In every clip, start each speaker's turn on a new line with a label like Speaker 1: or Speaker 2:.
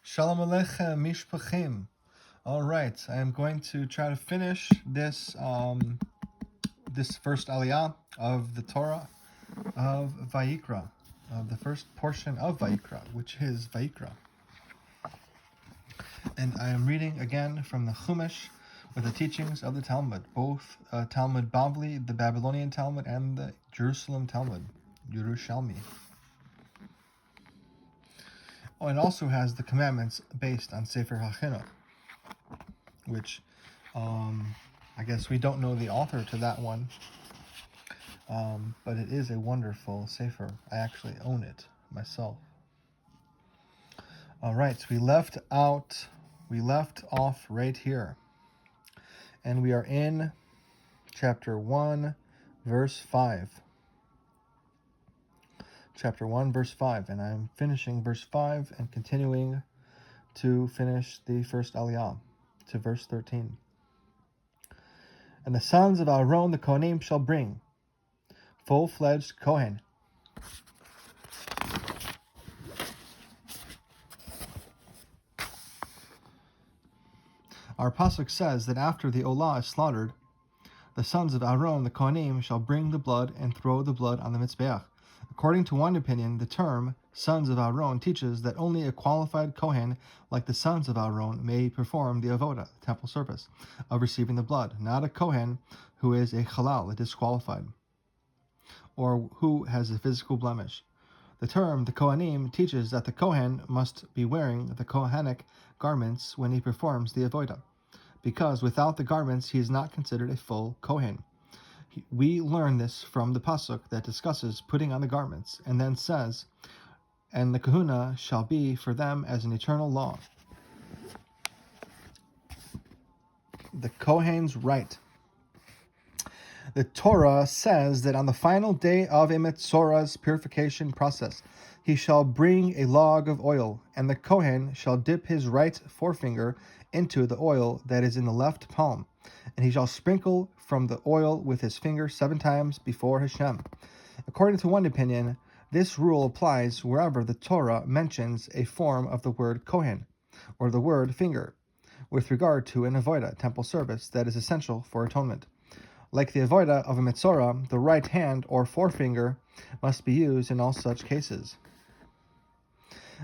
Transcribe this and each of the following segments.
Speaker 1: Shalom Aleichem, Mishpachim. All right, I am going to try to finish this this first aliyah of the Torah of Vayikra, of the first portion of Vayikra, which is Vayikra. And I am reading again from the Chumash with the teachings of the Talmud, both Talmud Bavli, the Babylonian Talmud, and the Jerusalem Talmud, Yerushalmi. Oh, it also has the commandments based on Sefer HaChinuch, which I guess we don't know the author to that one, but it is a wonderful Sefer. I actually own it myself. All right, so we left off right here, and we are in chapter 1, verse 5. Chapter 1, verse 5, and I'm finishing verse 5 and continuing to finish the first aliyah to verse 13. And the sons of Aaron the Kohanim shall bring full-fledged Kohen. Our pasuk says that after the Olah is slaughtered, the sons of Aaron the Kohanim shall bring the blood and throw the blood on the Mizbeach. According to one opinion, the term sons of Aaron teaches that only a qualified Kohen, like the sons of Aaron, may perform the avodah, the temple service, of receiving the blood, not a Kohen who is a halal, a disqualified, or who has a physical blemish. The term, the Kohanim, teaches that the Kohen must be wearing the Kohanic garments when he performs the avodah, because without the garments he is not considered a full Kohen. We learn this from the pasuk that discusses putting on the garments, and then says, and the kahuna shall be for them as an eternal law. The Kohen's right. The Torah says that on the final day of a Metzorah's purification process, he shall bring a log of oil, and the Kohen shall dip his right forefinger into the oil that is in the left palm, and he shall sprinkle from the oil with his finger 7 times before Hashem. According to one opinion, this rule applies wherever the Torah mentions a form of the word Kohen, or the word finger, with regard to an avodah, temple service, that is essential for atonement. Like the avodah of a Metzorah, the right hand or forefinger must be used in all such cases.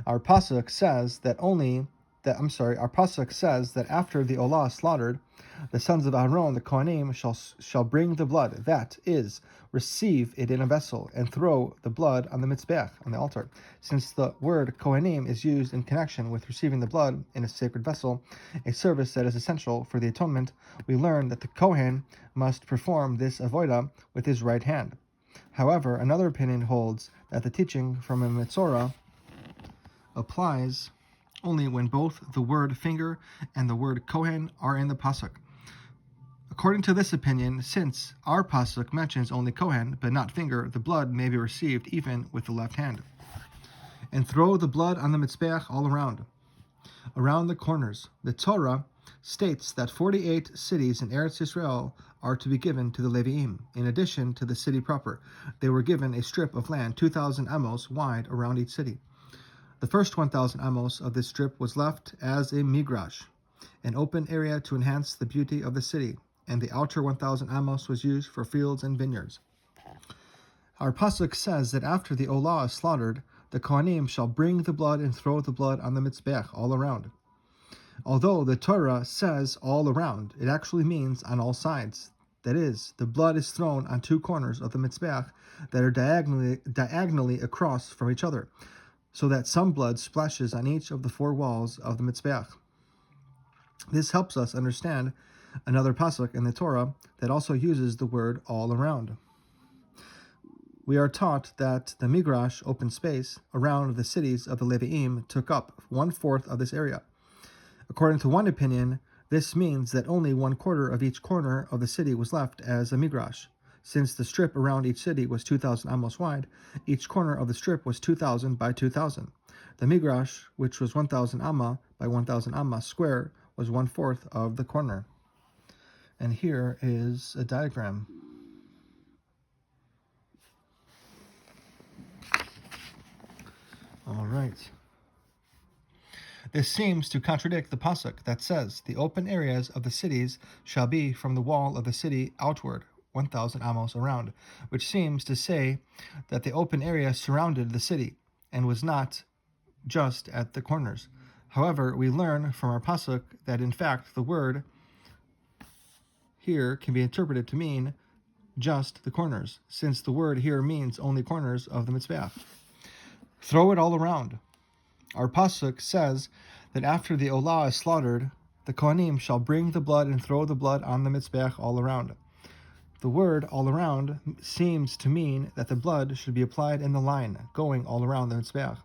Speaker 1: Our pasuk says that after the Olah is slaughtered, the sons of Aaron, the Kohanim, shall bring the blood, that is, receive it in a vessel, and throw the blood on the Mizbeach, on the altar. Since the word Kohanim is used in connection with receiving the blood in a sacred vessel, a service that is essential for the atonement, we learn that the Kohen must perform this avodah with his right hand. However, another opinion holds that the teaching from a Metzorah applies only when both the word finger and the word Kohen are in the pasuk. According to this opinion, since our pasuk mentions only Kohen but not finger, the blood may be received even with the left hand. And throw the blood on the Mizbeach all around the corners. The Torah states that 48 cities in Eretz Yisrael are to be given to the Leviim. In addition to the city proper, they were given a strip of land 2,000 amos wide around each city. The first 1,000 amos of this strip was left as a migrash, an open area to enhance the beauty of the city, and the outer 1,000 amos was used for fields and vineyards. Our pasuk says that after the Olah is slaughtered, the Kohanim shall bring the blood and throw the blood on the Mizbeach all around. Although the Torah says all around, it actually means on all sides. That is, the blood is thrown on 2 corners of the Mizbeach that are diagonally across from each other, so that some blood splashes on each of the 4 walls of the Mizbeach. This helps us understand another pasuk in the Torah that also uses the word all around. We are taught that the migrash, open space, around the cities of the Leviim took up 1/4 of this area. According to one opinion, this means that only 1/4 of each corner of the city was left as a migrash. Since the strip around each city was 2,000 amos wide, each corner of the strip was 2,000 by 2,000. The migrash, which was 1,000 amma by 1,000 amma square, was 1/4 of the corner. And here is a diagram. All right. This seems to contradict the pasuk that says, "The open areas of the cities shall be from the wall of the city outward, 1,000 amos around," which seems to say that the open area surrounded the city and was not just at the corners. However, we learn from our pasuk that in fact the word here can be interpreted to mean just the corners, since the word here means only corners of the Mizbeach. Throw it all around. Our pasuk says that after the olah is slaughtered, the Kohanim shall bring the blood and throw the blood on the Mizbeach all around. The word all around seems to mean that the blood should be applied in the line, going all around the Mizbeach.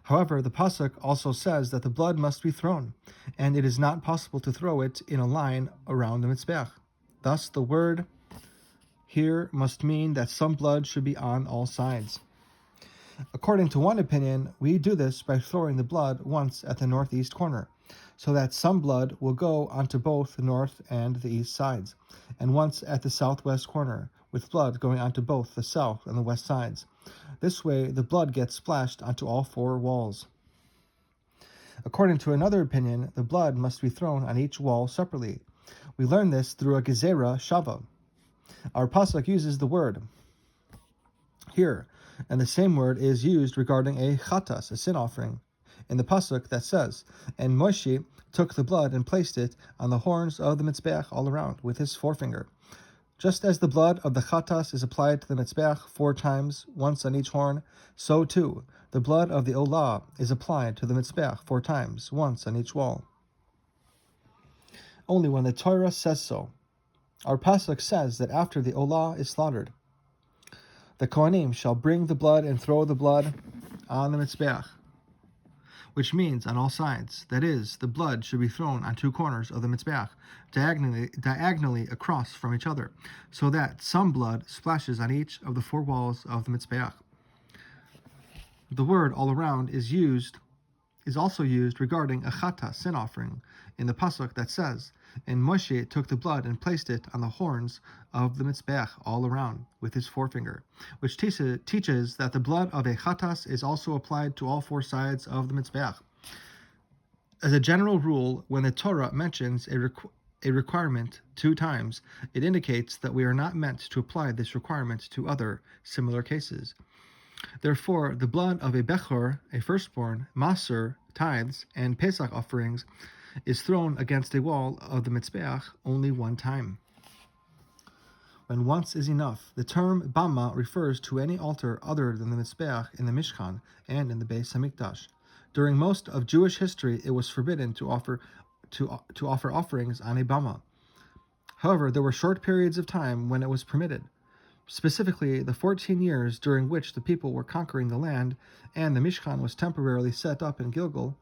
Speaker 1: However, the pasuk also says that the blood must be thrown, and it is not possible to throw it in a line around the Mizbeach. Thus, the word here must mean that some blood should be on all sides. According to one opinion, we do this by throwing the blood once at the northeast corner, so that some blood will go onto both the north and the east sides, and once at the southwest corner, with blood going onto both the south and the west sides. This way, the blood gets splashed onto all four walls. According to another opinion, the blood must be thrown on each wall separately. We learn this through a gezerah shava. Our pasuk uses the word here, and the same word is used regarding a chatas, a sin offering, in the pasuk that says, "And Moshe took the blood and placed it on the horns of the Mizbeach all around with his forefinger." Just as the blood of the chatas is applied to the Mizbeach 4 times, once on each horn, so too the blood of the olah is applied to the Mizbeach 4 times, once on each wall. Only when the Torah says so. Our pasuk says that after the olah is slaughtered, the Kohanim shall bring the blood and throw the blood on the Mizbeach, which means on all sides. That is, the blood should be thrown on 2 corners of the Mizbeach, diagonally across from each other, so that some blood splashes on each of the 4 walls of the Mizbeach. The word all around is also used regarding a chata, sin offering, in the pasuk that says, "And Moshe took the blood and placed it on the horns of the Mizbeach all around with his forefinger," which teaches that the blood of a chatas is also applied to all 4 sides of the Mizbeach. As a general rule, when the Torah mentions a requirement 2 times, it indicates that we are not meant to apply this requirement to other similar cases. Therefore, the blood of a bechor, a firstborn, maser, tithes, and Pesach offerings, is thrown against a wall of the Mizbeach only 1 time. When once is enough, the term bama refers to any altar other than the Mizbeach in the Mishkan and in the Beis Hamikdash. During most of Jewish history, it was forbidden to offer offerings on a bama. However, there were short periods of time when it was permitted. Specifically, the 14 years during which the people were conquering the land and the Mishkan was temporarily set up in Gilgal,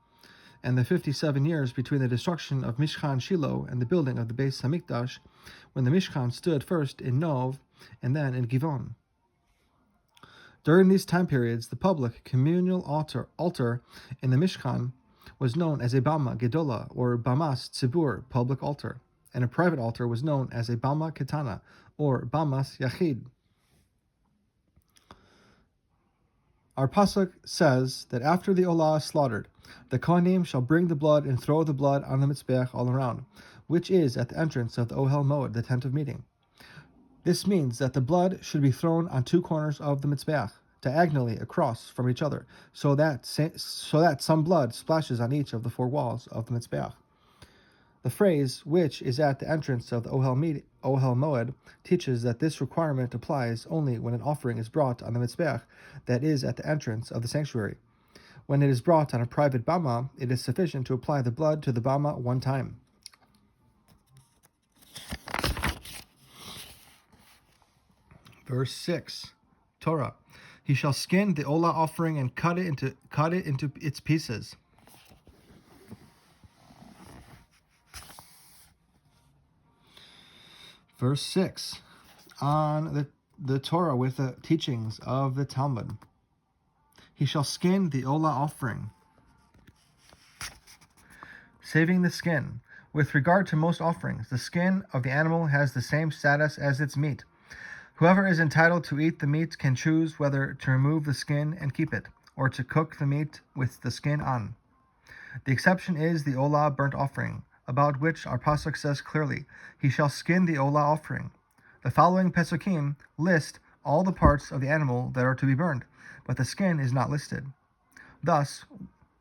Speaker 1: and the 57 years between the destruction of Mishkan Shiloh and the building of the Beis Hamikdash, when the Mishkan stood first in Nov and then in Givon. During these time periods, the public communal altar in the Mishkan was known as a Bama Gedola, or Bamas Tzibur, public altar, and a private altar was known as a Bama Ketana, or Bamas Yachid. Our pasuk says that after the olah is slaughtered, the Kohanim shall bring the blood and throw the blood on the Mizbeach all around, which is at the entrance of the Ohel Moed, the tent of meeting. This means that the blood should be thrown on 2 corners of the Mizbeach, diagonally across from each other, so that some blood splashes on each of the 4 walls of the Mizbeach. The phrase, "which is at the entrance of the Ohel Moed," teaches that this requirement applies only when an offering is brought on the Mizbeach that is at the entrance of the sanctuary. When it is brought on a private bama, it is sufficient to apply the blood to the bama 1 time. Verse 6, Torah. He shall skin the olah offering and cut it into its pieces. Verse 6, on the Torah with the teachings of the Talmud. He shall skin the olah offering. Saving the skin. With regard to most offerings, the skin of the animal has the same status as its meat. Whoever is entitled to eat the meat can choose whether to remove the skin and keep it, or to cook the meat with the skin on. The exception is the olah burnt offering, about which our pasuk says clearly, he shall skin the olah offering. The following pesukim list all the parts of the animal that are to be burned, but the skin is not listed. Thus,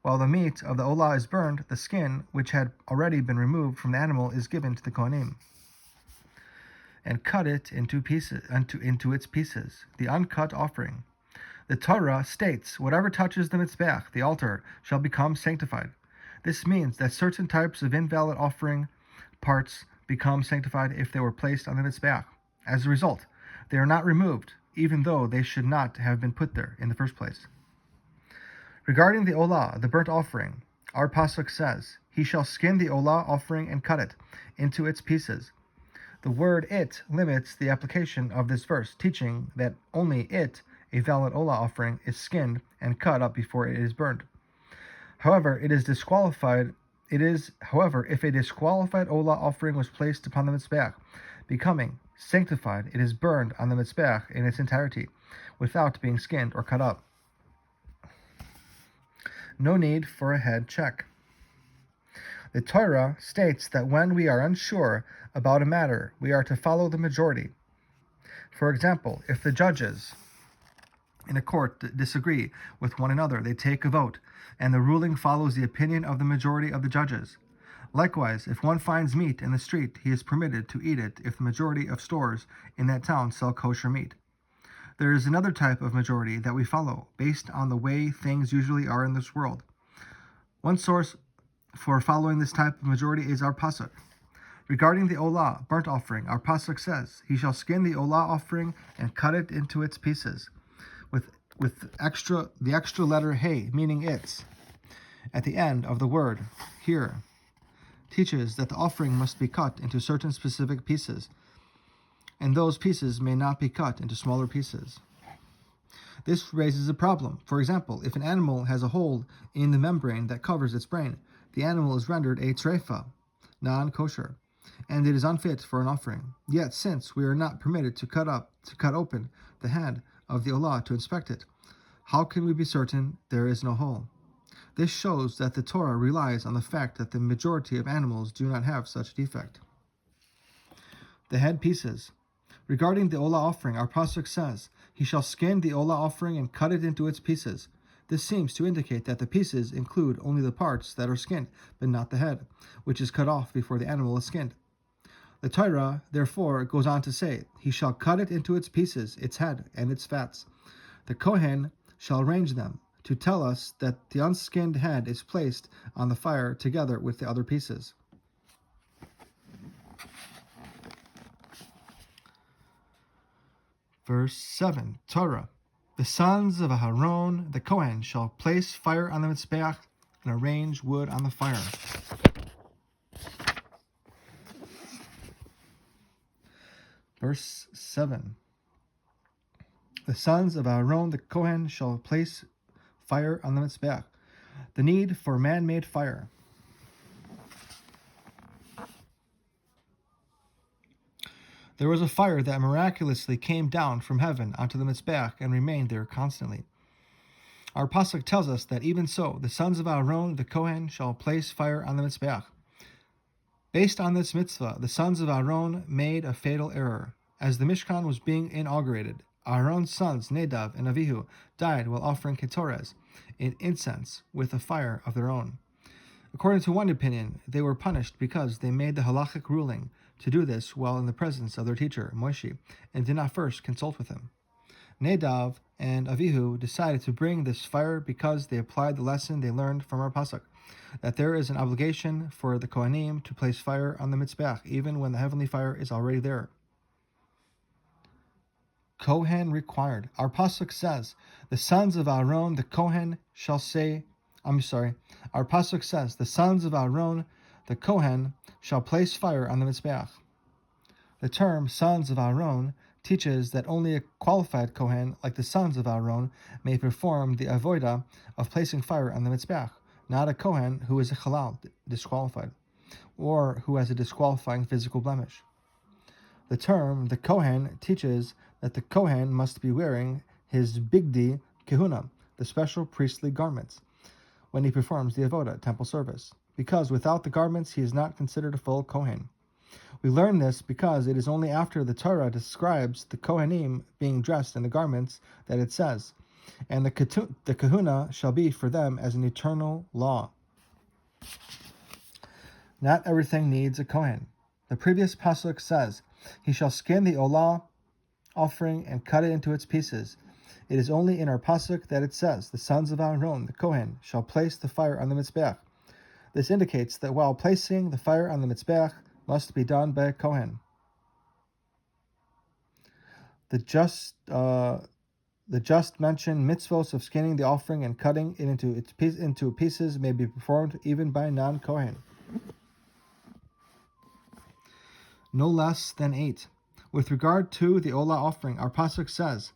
Speaker 1: while the meat of the olah is burned, the skin, which had already been removed from the animal, is given to the kohanim, and cut it into its pieces, the uncut offering. The Torah states, whatever touches the mizbeach, the altar, shall become sanctified. This means that certain types of invalid offering parts become sanctified if they were placed on the mizbeach. As a result, they are not removed, even though they should not have been put there in the first place. Regarding the olah, the burnt offering, our pasuk says, he shall skin the olah offering and cut it into its pieces. The word it limits the application of this verse, teaching that only it, a valid olah offering, is skinned and cut up before it is burned. However, if a disqualified olah offering was placed upon the mizbeach, becoming sanctified, it is burned on the mizbeach in its entirety, without being skinned or cut up. No need for a head check. The Torah states that when we are unsure about a matter, we are to follow the majority. For example, if the judges in a court disagree with one another, they take a vote, and the ruling follows the opinion of the majority of the judges. Likewise, if one finds meat in the street, he is permitted to eat it if the majority of stores in that town sell kosher meat. There is another type of majority that we follow, based on the way things usually are in this world. One source for following this type of majority is our pasuk. Regarding the olah, burnt offering, our pasuk says, he shall skin the olah offering and cut it into its pieces, with the extra letter hey, meaning its, at the end of the word here, teaches that the offering must be cut into certain specific pieces, and those pieces may not be cut into smaller pieces. This raises a problem. For example, if an animal has a hole in the membrane that covers its brain, the animal is rendered a treifa, non-kosher, and it is unfit for an offering. Yet, since we are not permitted to cut open the head of the olah to inspect it, how can we be certain there is no hole? This shows that the Torah relies on the fact that the majority of animals do not have such a defect. The head pieces. Regarding the olah offering, our pasuk says, he shall skin the olah offering and cut it into its pieces. This seems to indicate that the pieces include only the parts that are skinned, but not the head, which is cut off before the animal is skinned. The Torah, therefore, goes on to say, he shall cut it into its pieces, its head and its fats. The Kohen shall arrange them, to tell us that the unskinned head is placed on the fire together with the other pieces. Verse 7, Torah. The sons of Aharon, the Kohen, shall place fire on the mizbeach and arrange wood on the fire. Verse 7. The sons of Aharon, the Kohen, shall place fire on the mizbeach. The need for man-made fire. There was a fire that miraculously came down from heaven onto the mizbeach and remained there constantly. Our pasuk tells us that even so, the sons of Aaron, the Kohen, shall place fire on the mizbeach. Based on this mitzvah, the sons of Aaron made a fatal error. As the Mishkan was being inaugurated, Aaron's sons, Nadav and Avihu, died while offering ketores, in incense, with a fire of their own. According to one opinion, they were punished because they made the halachic ruling to do this while in the presence of their teacher, Moshe, and did not first consult with him. Nadav and Avihu decided to bring this fire because they applied the lesson they learned from our pasuk, that there is an obligation for the Kohanim to place fire on the mizbeach, even when the heavenly fire is already there. Kohen required. Our pasuk says, the sons of Aaron, the Kohen, shall say, our pasuk says, the sons of Aaron, the Kohen, shall place fire on the mizbeach. The term sons of Aaron teaches that only a qualified Kohen, like the sons of Aaron, may perform the avodah of placing fire on the mizbeach, not a Kohen who is a halal, disqualified, or who has a disqualifying physical blemish. The term, the Kohen, teaches that the Kohen must be wearing his bigdi kehuna, the special priestly garments, when he performs the avodah, temple service, because without the garments he is not considered a full Kohen. We learn this because it is only after the Torah describes the Kohanim being dressed in the garments that it says, and the kahuna shall be for them as an eternal law. Not everything needs a Kohen. The previous pasuk says, he shall skin the olah offering and cut it into its pieces. It is only in our pasuk that it says, the sons of Aaron, the Kohen, shall place the fire on the Mizbeach. This indicates that while placing the fire on the Mizbeach must be done by a Kohen. The just mentioned mitzvos of skinning the offering and cutting it into pieces may be performed even by a non-Kohen. No less than 8. With regard to the olah offering, our pasuk says,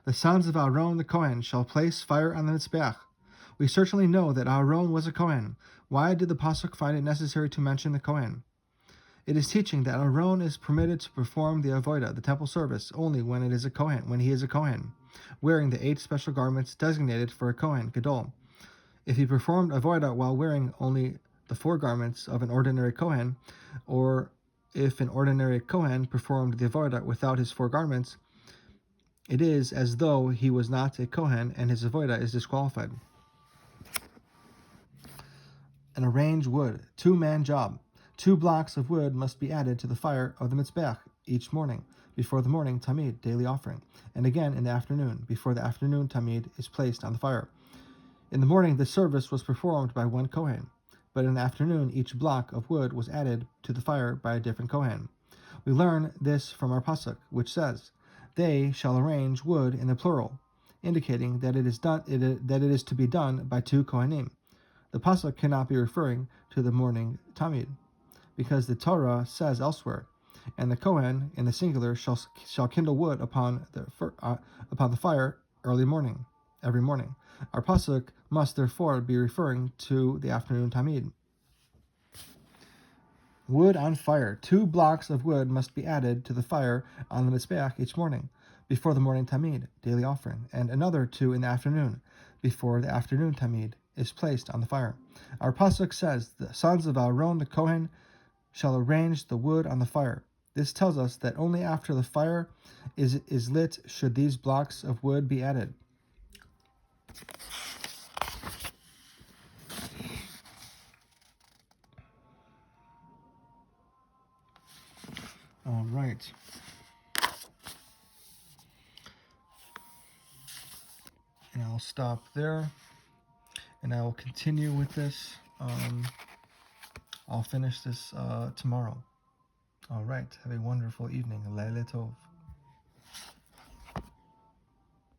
Speaker 1: the sons of Aaron the Kohen shall place fire on the Mizbeach. We certainly know that Aaron was a Kohen. Why did the pasuk find it necessary to mention the Kohen? It is teaching that Aaron is permitted to perform the avodah, the temple service, only when he is a Kohen, wearing the 8 special garments designated for a Kohen Gadol. If he performed avodah while wearing only the 4 garments of an ordinary Kohen, or if an ordinary Kohen performed the avodah without his 4 garments, it is as though he was not a Kohen and his avodah is disqualified. An arranged wood, 2-man job. 2 blocks of wood must be added to the fire of the Mizbeach each morning, before the morning tamid, daily offering, and again in the afternoon, before the afternoon tamid is placed on the fire. In the morning, the service was performed by 1 Kohen, but in the afternoon, each block of wood was added to the fire by a different Kohen. We learn this from our pasuk, which says, they shall arrange wood in the plural, indicating that it is to be done by 2 Kohanim. The pasuk cannot be referring to the morning tamid, because the Torah says elsewhere, and the Kohen in the singular shall kindle wood upon the fire every morning. Our pasuk must therefore be referring to the afternoon tamid. Wood on fire. 2 blocks of wood must be added to the fire on the Mizbeach each morning, before the morning tamid, daily offering, and another 2 in the afternoon, before the afternoon tamid is placed on the fire. Our pasuk says, the sons of Aaron the Kohen shall arrange the wood on the fire. This tells us that only after the fire is lit should these blocks of wood be added. All right. And I'll stop there, and I will continue with this. I'll finish this tomorrow. All right. Have a wonderful evening. Leile Tov.